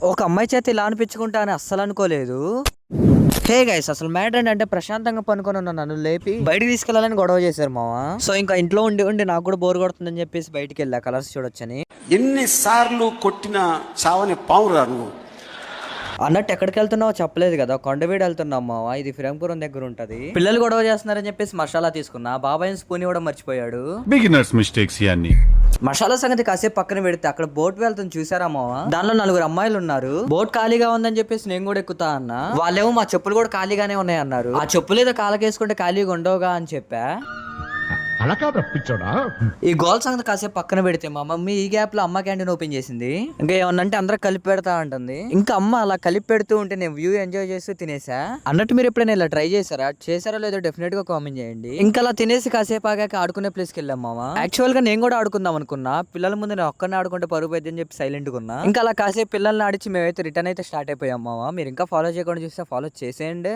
ఒక అమ్మాయి చేత ఇలా అనిపించుకుంటా అని అస్సలు అనుకోలేదు. హే గైస్, అసలు మ్యాటర్ ఏంటంటే ప్రశాంతంగా పనుకొని ఉన్న నన్ను లేపి బయటికి తీసుకెళ్లాలని గొడవ చేశారు మామ. సో ఇంకా ఇంట్లో ఉండి ఉండి నాకు కూడా బోర్ కొడుతుందని చెప్పేసి బయటికి వెళ్ళా కలర్స్ చూడొచ్చని. ఎన్నిసార్లు కొట్టిన చావని పావురా నువ్వు అన్నట్టు ఎక్కడికి వెళ్తున్నావో చెప్పలేదు కదా, కొండవీడు వెళ్తున్నాం మావా. ఇది ఫిరంపురం దగ్గర ఉంటది. పిల్లలు గొడవ చేస్తున్నారని చెప్పేసి మసాలా తీసుకున్నా. బాబాయ్ స్పూన్ ఇవ్వడం మర్చిపోయాడు. బిగినర్స్ మిస్టేక్స్ ఇవన్నీ. మసాలా సంగతి కాసేపు పక్కన పెడితే అక్కడ బోట్ వెళ్తుంది చూసారా మావా. దానిలో 4 అమ్మాయిలు ఉన్నారు. బోట్ ఖాళీగా ఉందని చెప్పేసి నేను కూడా ఎక్కుతా అన్నా. వాళ్ళేమో మా చెప్పులు కూడా ఖాళీగానే ఉన్నాయి అన్నారు. ఆ చెప్పులు ఏదో కాలకేసుకుంటే ఖాళీగా ఉండవుగా అని చెప్పా. అలా కాదు తప్పించోడా. ఈ గోల్ సంగతి కాసేపు పక్కన పెడితే మా మమ్మీ ఈ గ్యాప్ లో అమ్మ క్యాంటీన్ ఓపెన్ చేసింది. ఇంకా ఏమన్నంటే అందరూ కలిపి పెడతా ఉంటుంది. ఇంకా అమ్మ అలా కలిపి పెడుతూ ఉంటే నేను వ్యూ ఎంజాయ్ చేస్తూ తినేసా. అన్నట్టు మీరు ఎప్పుడైనా ఇలా ట్రై చేశారా లేదో డెఫినెట్ గా కామెంట్ చేయండి. ఇంకా అలా తినేసి కాసేపు ఆగాక ఆడుకునే ప్లేస్ కి వెళ్ళాం మామ. యాక్చువల్ గా నేను కూడా ఆడుకుందాం అనుకున్నా. పిల్లల ముందు నేను ఒక్కరిని ఆడుకుంటే పరుగు పోద్ది అని చెప్పి సైలెంట్ గా ఉన్నా. ఇంకా అలా కాసేపు పిల్లల్ని ఆడిచి మేమైతే రిటర్న్ అయితే స్టార్ట్ అయిపోయాం మామ. మీరు ఇంకా ఫాలో చేయకుండా చూస్తే ఫాలో చేసేయండి.